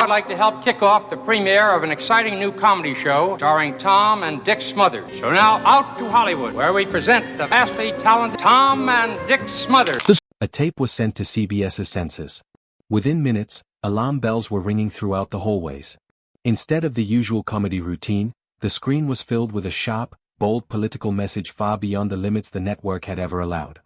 I'd like to help kick off the premiere of an exciting new comedy show starring Tom and Dick Smothers. So now, out to Hollywood, where we present the vastly talented Tom and Dick Smothers. A tape was sent to CBS's censors. Within minutes, alarm bells were ringing throughout the hallways. Instead of the usual comedy routine, the screen was filled with a sharp, bold political message far beyond the limits the network had ever allowed.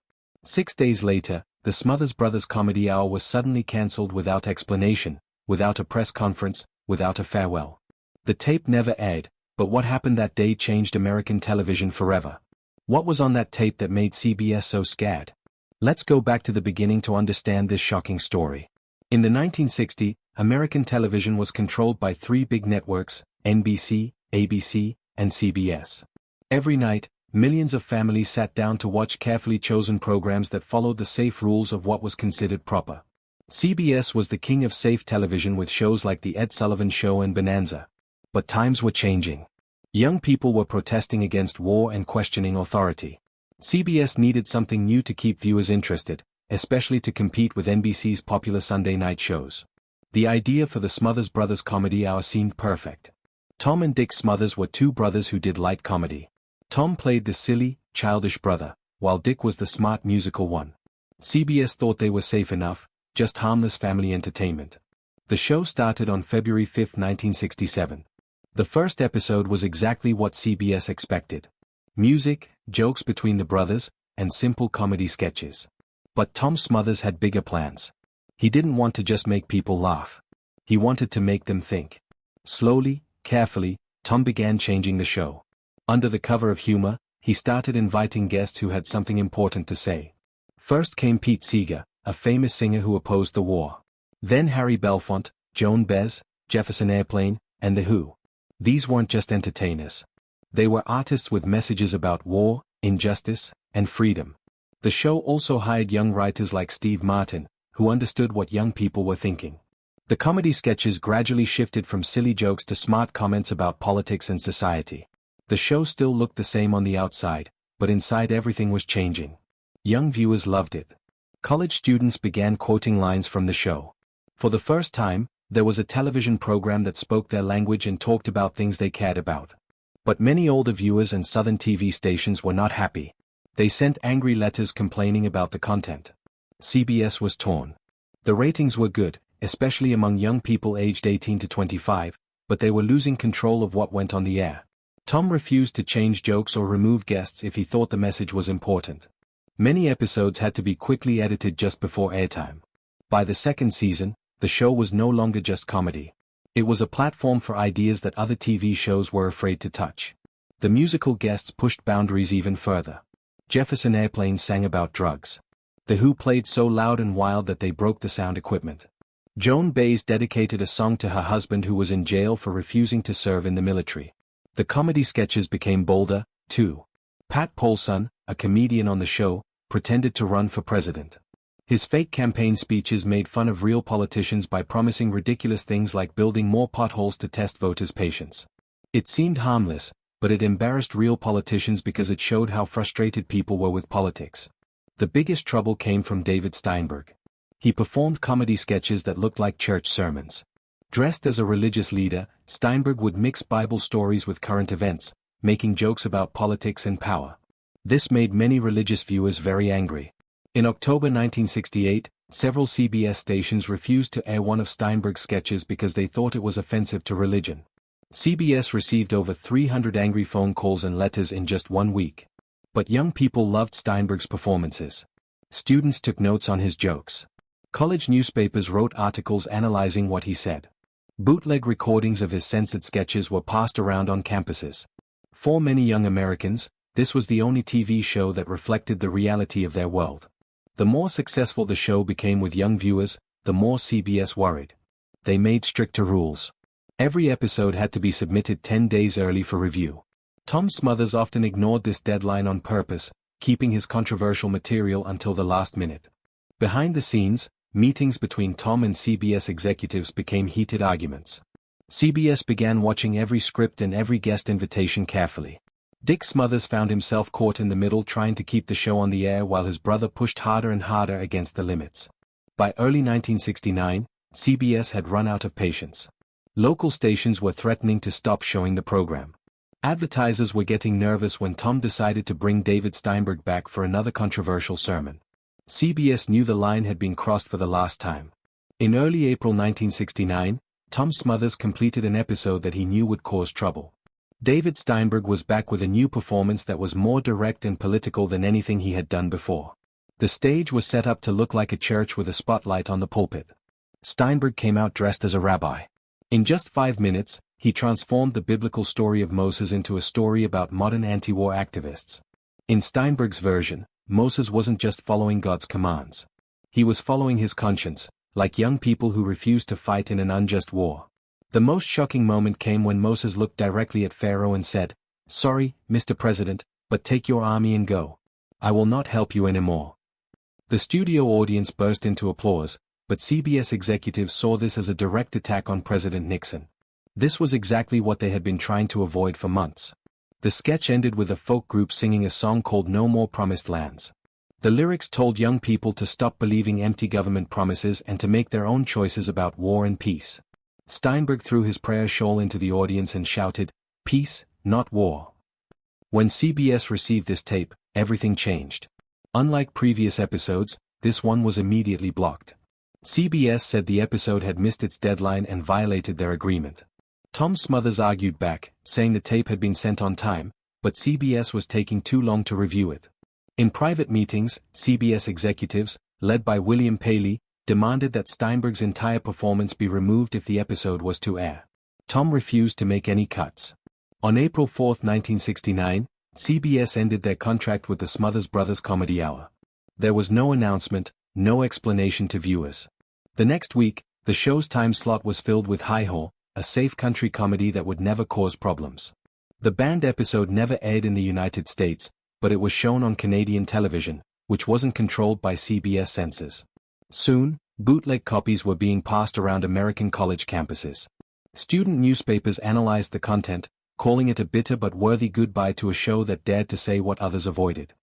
6 days later, the Smothers Brothers Comedy Hour was suddenly cancelled without explanation, without a press conference, without a farewell. The tape never aired, but what happened that day changed American television forever. What was on that tape that made CBS so scared? Let's go back to the beginning to understand this shocking story. In the 1960s, American television was controlled by 3 big networks, NBC, ABC, and CBS. Every night, millions of families sat down to watch carefully chosen programs that followed the safe rules of what was considered proper. CBS was the king of safe television with shows like The Ed Sullivan Show and Bonanza. But times were changing. Young people were protesting against war and questioning authority. CBS needed something new to keep viewers interested, especially to compete with NBC's popular Sunday night shows. The idea for the Smothers Brothers Comedy Hour seemed perfect. Tom and Dick Smothers were 2 brothers who did light comedy. Tom played the silly, childish brother, while Dick was the smart musical one. CBS thought they were safe enough, just harmless family entertainment. The show started on February 5, 1967. The first episode was exactly what CBS expected. Music, jokes between the brothers, and simple comedy sketches. But Tom Smothers had bigger plans. He didn't want to just make people laugh. He wanted to make them think. Slowly, carefully, Tom began changing the show. Under the cover of humor, he started inviting guests who had something important to say. First came Pete Seeger, a famous singer who opposed the war. Then Harry Belafonte, Joan Baez, Jefferson Airplane, and The Who. These weren't just entertainers. They were artists with messages about war, injustice, and freedom. The show also hired young writers like Steve Martin, who understood what young people were thinking. The comedy sketches gradually shifted from silly jokes to smart comments about politics and society. The show still looked the same on the outside, but inside everything was changing. Young viewers loved it. College students began quoting lines from the show. For the first time, there was a television program that spoke their language and talked about things they cared about. But many older viewers and Southern TV stations were not happy. They sent angry letters complaining about the content. CBS was torn. The ratings were good, especially among young people aged 18 to 25, but they were losing control of what went on the air. Tom refused to change jokes or remove guests if he thought the message was important. Many episodes had to be quickly edited just before airtime. By the second season, the show was no longer just comedy. It was a platform for ideas that other TV shows were afraid to touch. The musical guests pushed boundaries even further. Jefferson Airplane sang about drugs. The Who played so loud and wild that they broke the sound equipment. Joan Baez dedicated a song to her husband who was in jail for refusing to serve in the military. The comedy sketches became bolder, too. Pat Paulson, a comedian on the show, pretended to run for president. His fake campaign speeches made fun of real politicians by promising ridiculous things like building more potholes to test voters' patience. It seemed harmless, but it embarrassed real politicians because it showed how frustrated people were with politics. The biggest trouble came from David Steinberg. He performed comedy sketches that looked like church sermons. Dressed as a religious leader, Steinberg would mix Bible stories with current events, making jokes about politics and power. This made many religious viewers very angry. In October 1968, several CBS stations refused to air one of Steinberg's sketches because they thought it was offensive to religion. CBS received over 300 angry phone calls and letters in just 1 week. But young people loved Steinberg's performances. Students took notes on his jokes. College newspapers wrote articles analyzing what he said. Bootleg recordings of his censored sketches were passed around on campuses. For many young Americans, this was the only TV show that reflected the reality of their world. The more successful the show became with young viewers, the more CBS worried. They made stricter rules. Every episode had to be submitted 10 days early for review. Tom Smothers often ignored this deadline on purpose, keeping his controversial material until the last minute. Behind the scenes, meetings between Tom and CBS executives became heated arguments. CBS began watching every script and every guest invitation carefully. Dick Smothers found himself caught in the middle trying to keep the show on the air while his brother pushed harder and harder against the limits. By early 1969, CBS had run out of patience. Local stations were threatening to stop showing the program. Advertisers were getting nervous when Tom decided to bring David Steinberg back for another controversial sermon. CBS knew the line had been crossed for the last time. In early April 1969, Tom Smothers completed an episode that he knew would cause trouble. David Steinberg was back with a new performance that was more direct and political than anything he had done before. The stage was set up to look like a church with a spotlight on the pulpit. Steinberg came out dressed as a rabbi. In just 5 minutes, he transformed the biblical story of Moses into a story about modern anti-war activists. In Steinberg's version, Moses wasn't just following God's commands. He was following his conscience, like young people who refused to fight in an unjust war. The most shocking moment came when Moses looked directly at Pharaoh and said, "Sorry, Mr. President, but take your army and go. I will not help you anymore." The studio audience burst into applause, but CBS executives saw this as a direct attack on President Nixon. This was exactly what they had been trying to avoid for months. The sketch ended with a folk group singing a song called No More Promised Lands. The lyrics told young people to stop believing empty government promises and to make their own choices about war and peace. Steinberg threw his prayer shawl into the audience and shouted, "Peace, not war." When CBS received this tape, everything changed. Unlike previous episodes, this one was immediately blocked. CBS said the episode had missed its deadline and violated their agreement. Tom Smothers argued back, saying the tape had been sent on time, but CBS was taking too long to review it. In private meetings, CBS executives, led by William Paley, demanded that Steinberg's entire performance be removed if the episode was to air. Tom refused to make any cuts. On April 4, 1969, CBS ended their contract with the Smothers Brothers Comedy Hour. There was no announcement, no explanation to viewers. The next week, the show's time slot was filled with Hi-Ho, a safe country comedy that would never cause problems. The band episode never aired in the United States, but it was shown on Canadian television, which wasn't controlled by CBS censors. Soon, bootleg copies were being passed around American college campuses. Student newspapers analyzed the content, calling it a bitter but worthy goodbye to a show that dared to say what others avoided.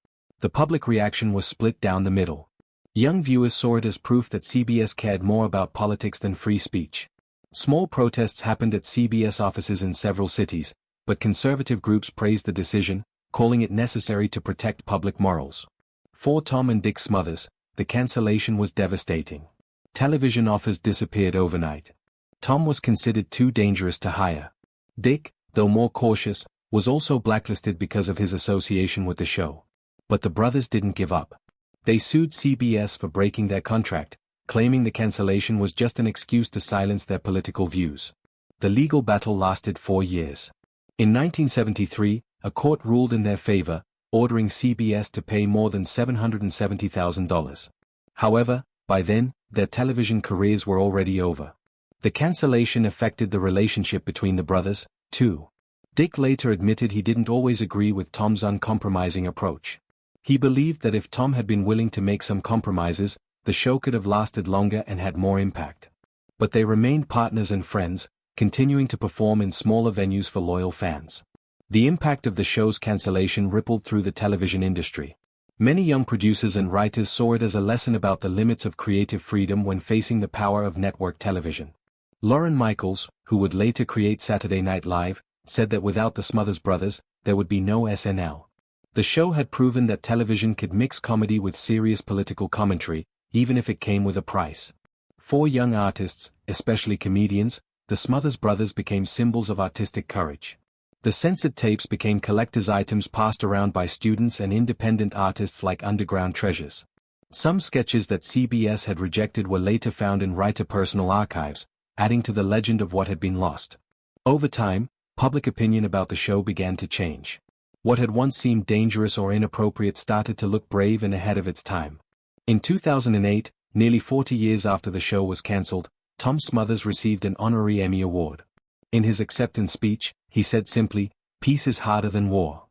The public reaction was split down the middle. Young viewers saw it as proof that CBS cared more about politics than free speech. Small protests happened at CBS offices in several cities, but conservative groups praised the decision, calling it necessary to protect public morals. For Tom and Dick Smothers, the cancellation was devastating. Television offers disappeared overnight. Tom was considered too dangerous to hire. Dick, though more cautious, was also blacklisted because of his association with the show. But the brothers didn't give up. They sued CBS for breaking their contract, claiming the cancellation was just an excuse to silence their political views. The legal battle lasted 4 years. In 1973, a court ruled in their favor, ordering CBS to pay more than $770,000. However, by then, their television careers were already over. The cancellation affected the relationship between the brothers, too. Dick later admitted he didn't always agree with Tom's uncompromising approach. He believed that if Tom had been willing to make some compromises, the show could have lasted longer and had more impact. But they remained partners and friends, continuing to perform in smaller venues for loyal fans. The impact of the show's cancellation rippled through the television industry. Many young producers and writers saw it as a lesson about the limits of creative freedom when facing the power of network television. Lorne Michaels, who would later create Saturday Night Live, said that without the Smothers Brothers, there would be no SNL. The show had proven that television could mix comedy with serious political commentary, even if it came with a price. For young artists, especially comedians, the Smothers Brothers became symbols of artistic courage. The censored tapes became collector's items passed around by students and independent artists like underground treasures. Some sketches that CBS had rejected were later found in writer personal archives, adding to the legend of what had been lost. Over time, public opinion about the show began to change. What had once seemed dangerous or inappropriate started to look brave and ahead of its time. In 2008, nearly 40 years after the show was cancelled, Tom Smothers received an honorary Emmy Award. In his acceptance speech, he said simply, "Peace is harder than war."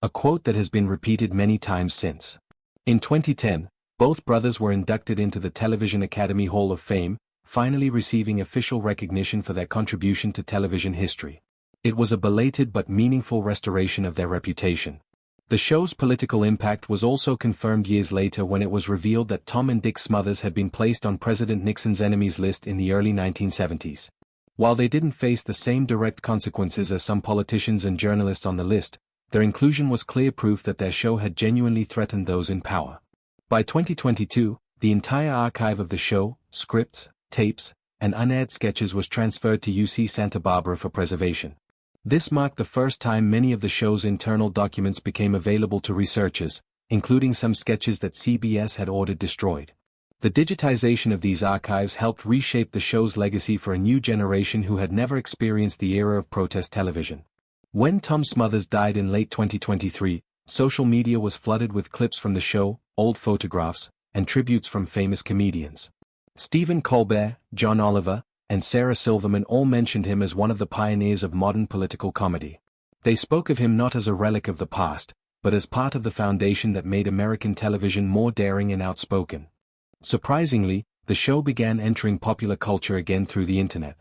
A quote that has been repeated many times since. In 2010, both brothers were inducted into the Television Academy Hall of Fame, finally receiving official recognition for their contribution to television history. It was a belated but meaningful restoration of their reputation. The show's political impact was also confirmed years later when it was revealed that Tom and Dick Smothers had been placed on President Nixon's enemies list in the early 1970s. While they didn't face the same direct consequences as some politicians and journalists on the list, their inclusion was clear proof that their show had genuinely threatened those in power. By 2022, the entire archive of the show, scripts, tapes, and unaired sketches was transferred to UC Santa Barbara for preservation. This marked the first time many of the show's internal documents became available to researchers, including some sketches that CBS had ordered destroyed. The digitization of these archives helped reshape the show's legacy for a new generation who had never experienced the era of protest television. When Tom Smothers died in late 2023, social media was flooded with clips from the show, old photographs, and tributes from famous comedians. Stephen Colbert, John Oliver, and Sarah Silverman all mentioned him as one of the pioneers of modern political comedy. They spoke of him not as a relic of the past, but as part of the foundation that made American television more daring and outspoken. Surprisingly, the show began entering popular culture again through the internet.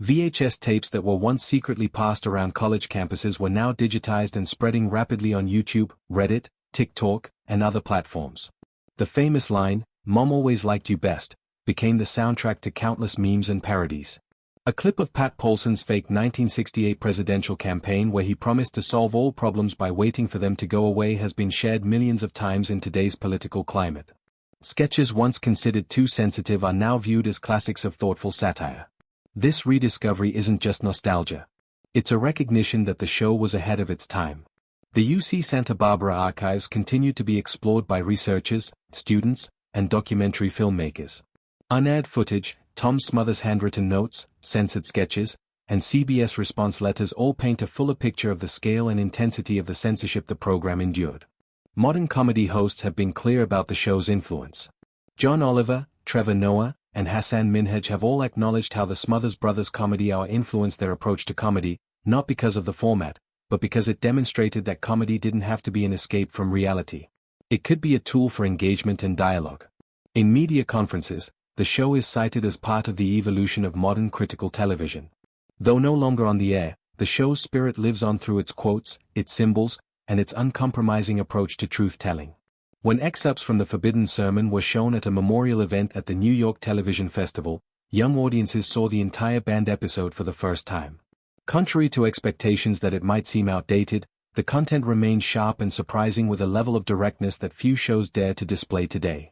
VHS tapes that were once secretly passed around college campuses were now digitized and spreading rapidly on YouTube, Reddit, TikTok, and other platforms. The famous line, "Mom always liked you best," became the soundtrack to countless memes and parodies. A clip of Pat Paulson's fake 1968 presidential campaign where he promised to solve all problems by waiting for them to go away has been shared millions of times in today's political climate. Sketches once considered too sensitive are now viewed as classics of thoughtful satire. This rediscovery isn't just nostalgia. It's a recognition that the show was ahead of its time. The UC Santa Barbara archives continue to be explored by researchers, students, and documentary filmmakers. Unaired footage, Tom Smothers' handwritten notes, censored sketches, and CBS response letters all paint a fuller picture of the scale and intensity of the censorship the program endured. Modern comedy hosts have been clear about the show's influence. John Oliver, Trevor Noah, and Hassan Minhaj have all acknowledged how the Smothers Brothers Comedy Hour influenced their approach to comedy, not because of the format, but because it demonstrated that comedy didn't have to be an escape from reality. It could be a tool for engagement and dialogue. In media conferences, the show is cited as part of the evolution of modern critical television. Though no longer on the air, the show's spirit lives on through its quotes, its symbols, and its uncompromising approach to truth-telling. When excerpts from the Forbidden Sermon were shown at a memorial event at the New York Television Festival, young audiences saw the entire banned episode for the first time. Contrary to expectations that it might seem outdated, the content remained sharp and surprising with a level of directness that few shows dare to display today.